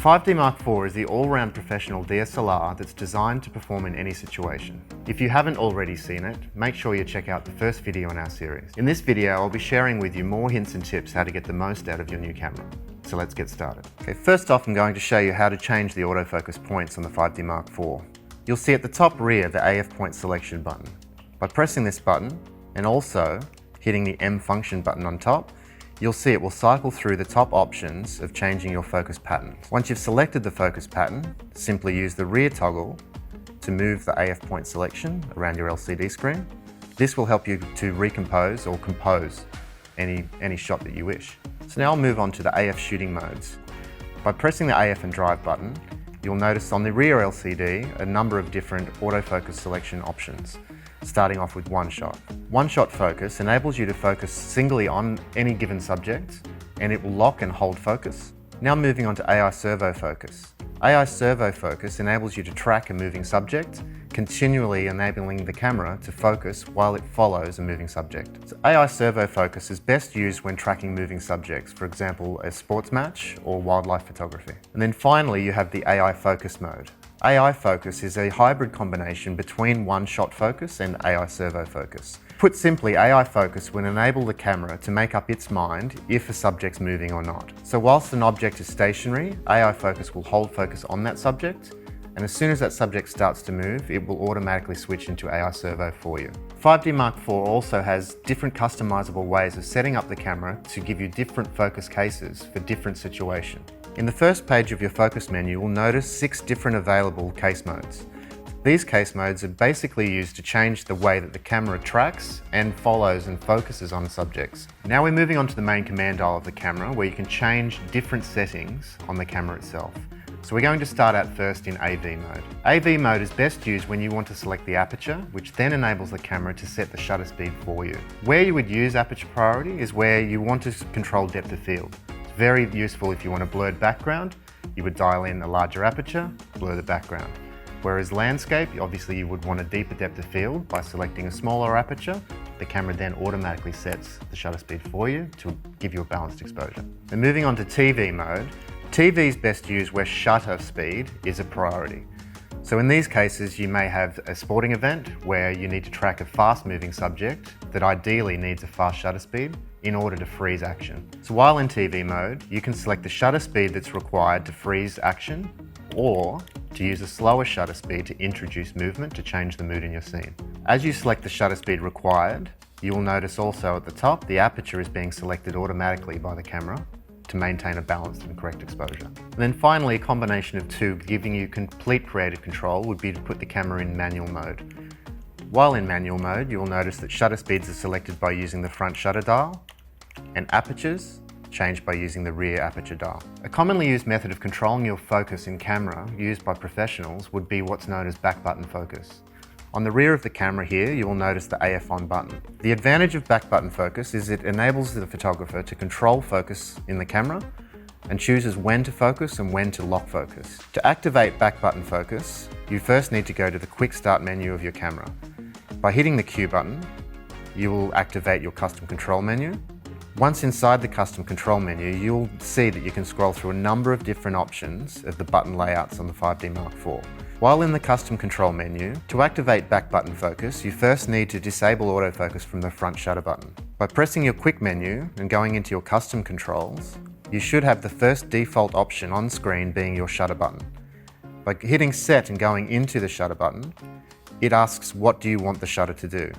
5D Mark IV is the all-round professional DSLR that's designed to perform in any situation. If you haven't already seen it, make sure you check out the first video in our series. In this video, I'll be sharing with you more hints and tips how to get the most out of your new camera. So let's get started. Okay, first off, I'm going to show you how to change the autofocus points on the 5D Mark IV. You'll see at the top rear the AF point selection button. By pressing this button and also hitting the M function button on top, you'll see it will cycle through the top options of changing your focus pattern. Once you've selected the focus pattern, simply use the rear toggle to move the AF point selection around your LCD screen. This will help you to recompose or compose any shot that you wish. So now I'll move on to the AF shooting modes. By pressing the AF and drive button, you'll notice on the rear LCD a number of different autofocus selection options, starting off with one shot. One shot focus enables you to focus singly on any given subject, and it will lock and hold focus. Now moving on to AI servo focus. AI servo focus enables you to track a moving subject, continually enabling the camera to focus while it follows a moving subject. So AI servo focus is best used when tracking moving subjects, for example, a sports match or wildlife photography. And then finally, you have the AI focus mode. AI focus is a hybrid combination between one-shot focus and AI servo focus. Put simply, AI focus will enable the camera to make up its mind if a subject's moving or not. So whilst an object is stationary, AI focus will hold focus on that subject, and as soon as that subject starts to move, it will automatically switch into AI servo for you. 5D Mark IV also has different customizable ways of setting up the camera to give you different focus cases for different situations. In the first page of your focus menu, you will notice 6 different available case modes. These case modes are basically used to change the way that the camera tracks and follows and focuses on subjects. Now we're moving on to the main command dial of the camera, where you can change different settings on the camera itself. So we're going to start out first in AV mode. AV mode is best used when you want to select the aperture, which then enables the camera to set the shutter speed for you. Where you would use aperture priority is where you want to control depth of field. Very useful if you want a blurred background. You would dial in a larger aperture, blur the background. Whereas landscape, obviously you would want a deeper depth of field. By selecting a smaller aperture, the camera then automatically sets the shutter speed for you to give you a balanced exposure. And moving on to TV mode, TV is best used where shutter speed is a priority. So in these cases, you may have a sporting event where you need to track a fast-moving subject that ideally needs a fast shutter speed in order to freeze action. So while in TV mode, you can select the shutter speed that's required to freeze action, or to use a slower shutter speed to introduce movement to change the mood in your scene. As you select the shutter speed required, you will notice also at the top the aperture is being selected automatically by the camera to maintain a balanced and correct exposure. And then finally, a combination of two giving you complete creative control would be to put the camera in manual mode. While in manual mode, you will notice that shutter speeds are selected by using the front shutter dial, and apertures changed by using the rear aperture dial. A commonly used method of controlling your focus in camera used by professionals would be what's known as back button focus. On the rear of the camera here, you will notice the AF on button. The advantage of back button focus is it enables the photographer to control focus in the camera and chooses when to focus and when to lock focus. To activate back button focus, you first need to go to the quick start menu of your camera. By hitting the Q button, you will activate your custom control menu. Once inside the custom control menu, you'll see that you can scroll through a number of different options of the button layouts on the 5D Mark IV. While in the custom control menu, to activate back button focus, you first need to disable autofocus from the front shutter button. By pressing your quick menu and going into your custom controls, you should have the first default option on screen being your shutter button. By hitting set and going into the shutter button, it asks what do you want the shutter to do.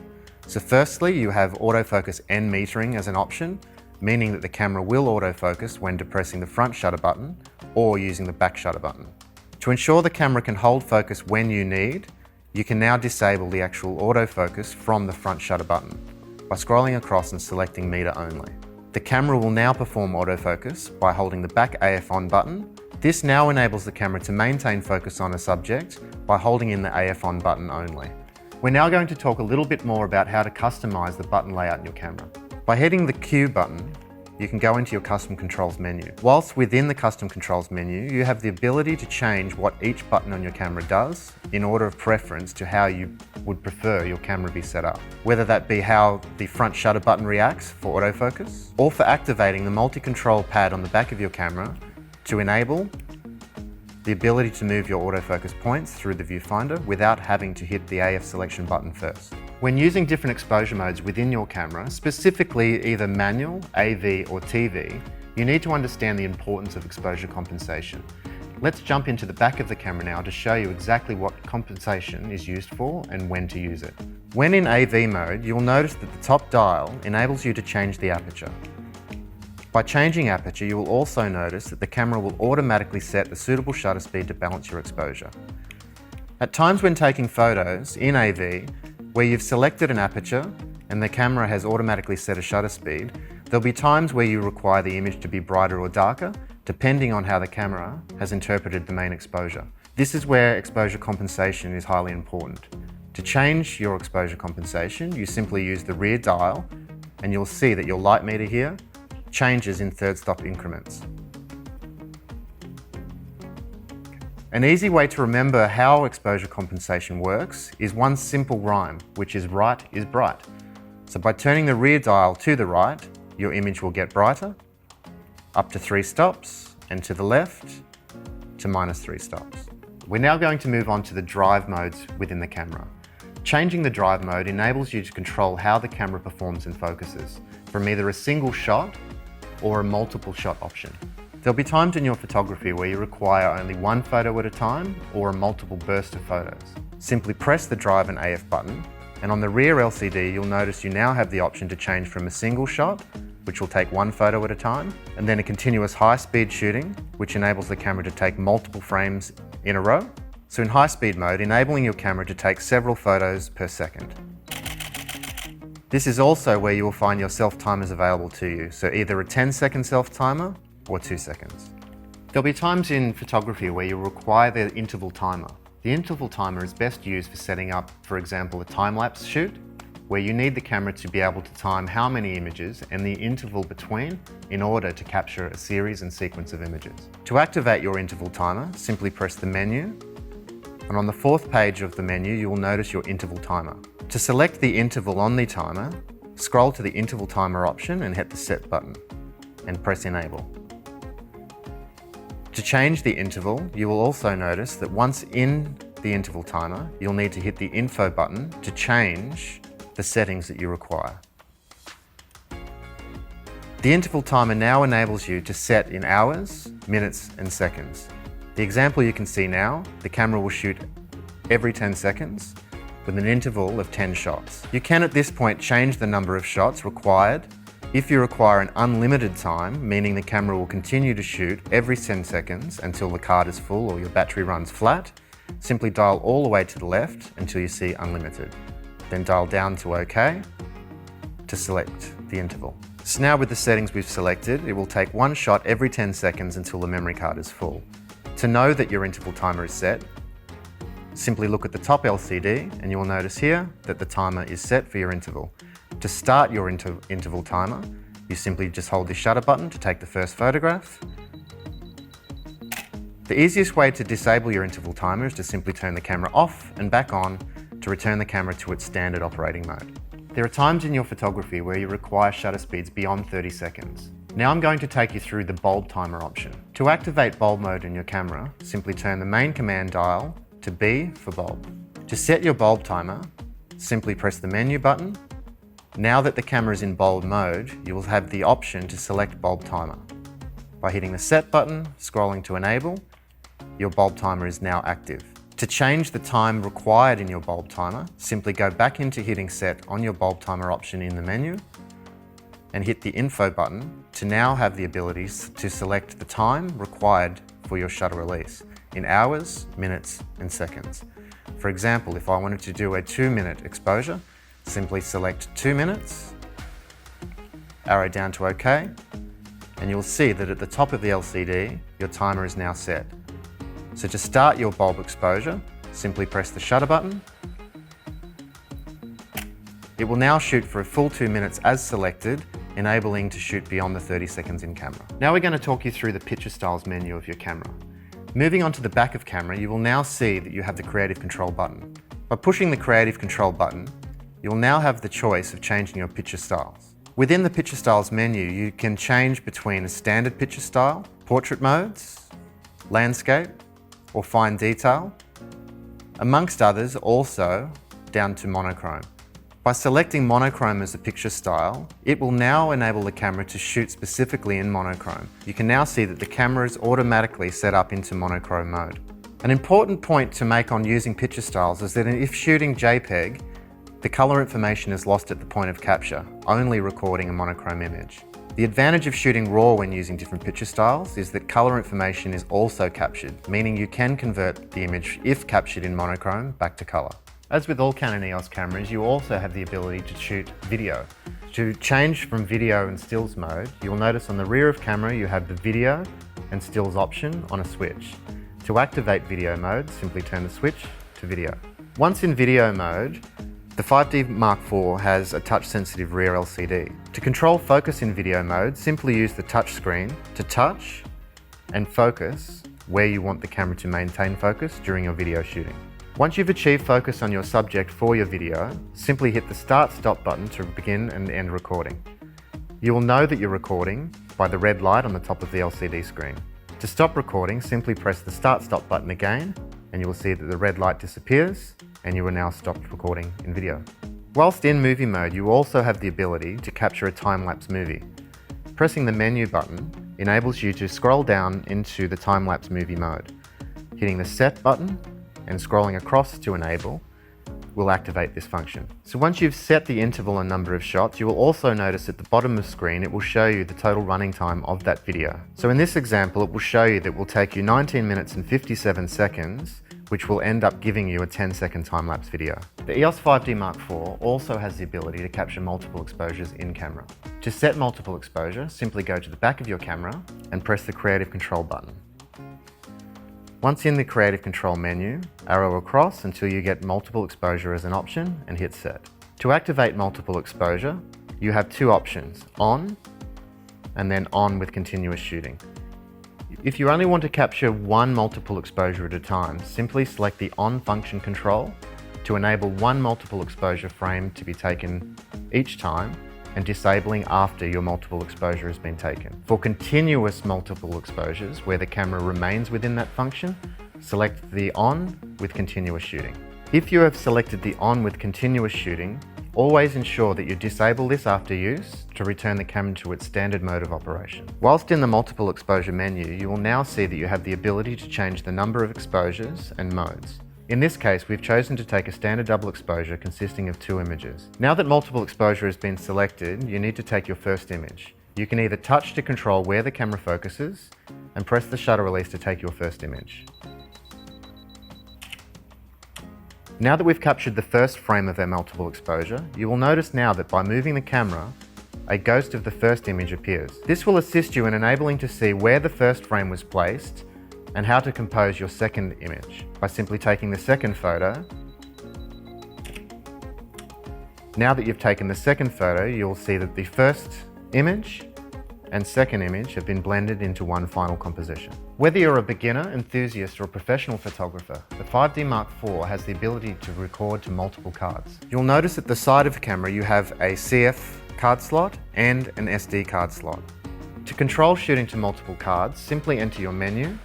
So firstly, you have autofocus and metering as an option, meaning that the camera will autofocus when depressing the front shutter button or using the back shutter button. To ensure the camera can hold focus when you need, you can now disable the actual autofocus from the front shutter button by scrolling across and selecting meter only. The camera will now perform autofocus by holding the back AF on button. This now enables the camera to maintain focus on a subject by holding in the AF on button only. We're now going to talk a little bit more about how to customize the button layout in your camera. By hitting the Q button, you can go into your custom controls menu. Whilst within the custom controls menu, you have the ability to change what each button on your camera does in order of preference to how you would prefer your camera be set up. Whether that be how the front shutter button reacts for autofocus, or for activating the multi-control pad on the back of your camera to enable the ability to move your autofocus points through the viewfinder without having to hit the AF selection button first. When using different exposure modes within your camera, specifically either manual, AV or TV, you need to understand the importance of exposure compensation. Let's jump into the back of the camera now to show you exactly what compensation is used for and when to use it. When in AV mode, you'll notice that the top dial enables you to change the aperture. By changing aperture, you will also notice that the camera will automatically set a suitable shutter speed to balance your exposure. At times when taking photos in AV, where you've selected an aperture and the camera has automatically set a shutter speed, there'll be times where you require the image to be brighter or darker, depending on how the camera has interpreted the main exposure. This is where exposure compensation is highly important. To change your exposure compensation, you simply use the rear dial and you'll see that your light meter here changes in third stop increments. An easy way to remember how exposure compensation works is one simple rhyme, which is right is bright. So by turning the rear dial to the right, your image will get brighter, up to 3 stops, and to the left, to -3 stops. We're now going to move on to the drive modes within the camera. Changing the drive mode enables you to control how the camera performs and focuses, from either a single shot or a multiple shot option. There'll be times in your photography where you require only one photo at a time or a multiple burst of photos. Simply press the drive and AF button, and on the rear LCD you'll notice you now have the option to change from a single shot, which will take one photo at a time, and then a continuous high-speed shooting, which enables the camera to take multiple frames in a row. So in high-speed mode, enabling your camera to take several photos per second. This is also where you will find your self-timers available to you, so either a 10-second self-timer or 2 seconds. There'll be times in photography where you require the interval timer. The interval timer is best used for setting up, for example, a time-lapse shoot, where you need the camera to be able to time how many images and the interval between in order to capture a series and sequence of images. To activate your interval timer, simply press the menu, and on the 4th page of the menu, you will notice your interval timer. To select the interval on the timer, scroll to the interval timer option and hit the set button, and press enable. To change the interval, you will also notice that once in the interval timer, you'll need to hit the info button to change the settings that you require. The interval timer now enables you to set in hours, minutes, and seconds. The example you can see now, the camera will shoot every 10 seconds with an interval of 10 shots. You can at this point change the number of shots required. If you require an unlimited time, meaning the camera will continue to shoot every 10 seconds until the card is full or your battery runs flat, simply dial all the way to the left until you see unlimited. Then dial down to OK to select the interval. So now with the settings we've selected, it will take one shot every 10 seconds until the memory card is full. To know that your interval timer is set, simply look at the top LCD and you will notice here that the timer is set for your interval. To start your interval timer, you simply just hold the shutter button to take the first photograph. The easiest way to disable your interval timer is to simply turn the camera off and back on to return the camera to its standard operating mode. There are times in your photography where you require shutter speeds beyond 30 seconds. Now I'm going to take you through the bulb timer option. To activate bulb mode in your camera, simply turn the main command dial to B for bulb. To set your bulb timer, simply press the menu button. Now that the camera is in bulb mode, you will have the option to select bulb timer. By hitting the set button, scrolling to enable, your bulb timer is now active. To change the time required in your bulb timer, simply go back into hitting set on your bulb timer option in the menu and hit the info button to now have the abilities to select the time required for your shutter release in hours, minutes, and seconds. For example, if I wanted to do a 2-minute exposure, simply select 2 minutes, arrow down to OK, and you'll see that at the top of the LCD, your timer is now set. So to start your bulb exposure, simply press the shutter button. It will now shoot for a full 2 minutes as selected, enabling to shoot beyond the 30 seconds in camera. Now we're going to talk you through the picture styles menu of your camera. Moving on to the back of camera, you will now see that you have the creative control button. By pushing the creative control button, you'll now have the choice of changing your picture styles. Within the picture styles menu, you can change between a standard picture style, portrait modes, landscape, or fine detail, amongst others also down to monochrome. By selecting monochrome as a picture style, it will now enable the camera to shoot specifically in monochrome. You can now see that the camera is automatically set up into monochrome mode. An important point to make on using picture styles is that if shooting JPEG, the color information is lost at the point of capture, only recording a monochrome image. The advantage of shooting RAW when using different picture styles is that color information is also captured, meaning you can convert the image, if captured in monochrome, back to color. As with all Canon EOS cameras, you also have the ability to shoot video. To change from video and stills mode, you will notice on the rear of camera you have the video and stills option on a switch. To activate video mode, simply turn the switch to video. Once in video mode, the 5D Mark IV has a touch-sensitive rear LCD. To control focus in video mode, simply use the touch screen to touch and focus where you want the camera to maintain focus during your video shooting. Once you've achieved focus on your subject for your video, simply hit the Start/Stop button to begin and end recording. You will know that you're recording by the red light on the top of the LCD screen. To stop recording, simply press the Start/Stop button again, and you will see that the red light disappears, and you will now stop recording in video. Whilst in movie mode, you also have the ability to capture a time-lapse movie. Pressing the menu button enables you to scroll down into the time-lapse movie mode. Hitting the Set button and scrolling across to enable will activate this function. So once you've set the interval and number of shots, you will also notice at the bottom of the screen it will show you the total running time of that video. So in this example, it will show you that it will take you 19 minutes and 57 seconds, which will end up giving you a 10-second time-lapse video. The EOS 5D Mark IV also has the ability to capture multiple exposures in camera. To set multiple exposure, simply go to the back of your camera and press the Creative Control button. Once in the Creative Control menu, arrow across until you get multiple exposure as an option and hit Set. To activate multiple exposure, you have two options, on and then on with continuous shooting. If you only want to capture one multiple exposure at a time, simply select the on function control to enable one multiple exposure frame to be taken each time and disabling after your multiple exposure has been taken. For continuous multiple exposures, where the camera remains within that function, select the on with continuous shooting. If you have selected the on with continuous shooting, always ensure that you disable this after use to return the camera to its standard mode of operation. Whilst in the multiple exposure menu, you will now see that you have the ability to change the number of exposures and modes. In this case, we've chosen to take a standard double exposure consisting of 2 images. Now that multiple exposure has been selected, you need to take your first image. You can either touch to control where the camera focuses and press the shutter release to take your first image. Now that we've captured the first frame of our multiple exposure, you will notice now that by moving the camera, a ghost of the first image appears. This will assist you in enabling to see where the first frame was placed and how to compose your second image by simply taking the second photo. Now that you've taken the second photo, you'll see that the first image and second image have been blended into one final composition. Whether you're a beginner, enthusiast, or a professional photographer, the 5D Mark IV has the ability to record to multiple cards. You'll notice at the side of the camera you have a CF card slot and an SD card slot. To control shooting to multiple cards, simply enter your menu,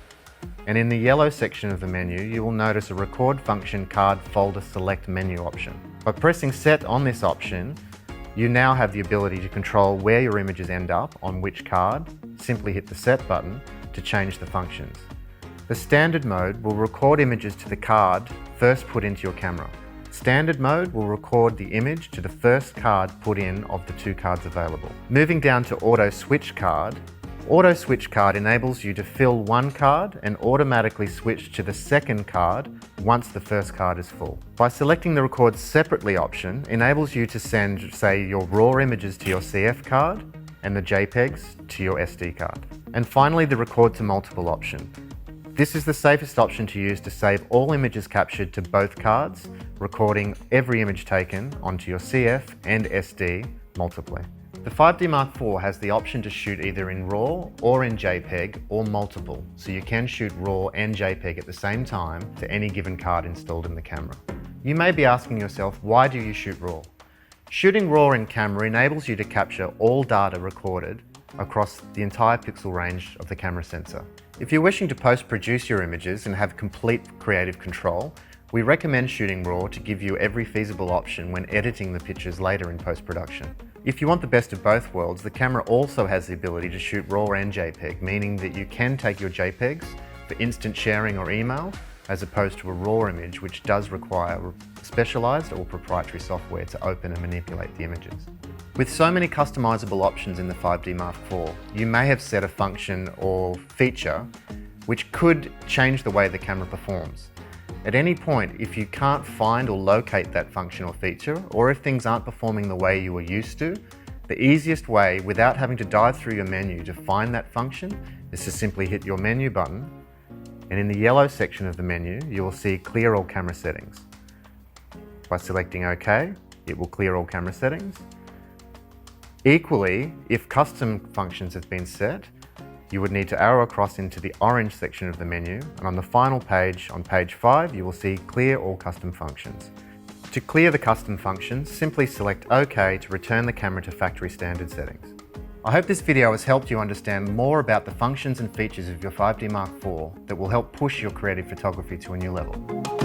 and in the yellow section of the menu, you will notice a Record Function Card Folder Select menu option. By pressing Set on this option, you now have the ability to control where your images end up on which card. Simply hit the Set button to change the functions. The Standard mode will record images to the card first put into your camera. Standard mode will record the image to the first card put in of the 2 cards available. Moving down to Auto Switch Card, Auto Switch Card enables you to fill one card and automatically switch to the second card once the first card is full. By selecting the Record Separately option, enables you to send, say, your RAW images to your CF card and the JPEGs to your SD card. And finally, the Record to Multiple option. This is the safest option to use to save all images captured to both cards, recording every image taken onto your CF and SD multiply. The 5D Mark IV has the option to shoot either in RAW or in JPEG or multiple, so you can shoot RAW and JPEG at the same time to any given card installed in the camera. You may be asking yourself, why do you shoot RAW? Shooting RAW in camera enables you to capture all data recorded across the entire pixel range of the camera sensor. If you're wishing to post-produce your images and have complete creative control, we recommend shooting RAW to give you every feasible option when editing the pictures later in post-production. If you want the best of both worlds, the camera also has the ability to shoot RAW and JPEG, meaning that you can take your JPEGs for instant sharing or email, as opposed to a RAW image, which does require specialized or proprietary software to open and manipulate the images. With so many customizable options in the 5D Mark IV, you may have set a function or feature which could change the way the camera performs. At any point, if you can't find or locate that function or feature, or if things aren't performing the way you were used to, the easiest way, without having to dive through your menu to find that function, is to simply hit your menu button, and in the yellow section of the menu, you will see Clear All Camera Settings. By selecting OK, it will clear all camera settings. Equally, if custom functions have been set, you would need to arrow across into the orange section of the menu, and on the final page, on page 5, you will see Clear All Custom Functions. To clear the custom functions, simply select OK to return the camera to factory standard settings. I hope this video has helped you understand more about the functions and features of your 5D Mark IV that will help push your creative photography to a new level.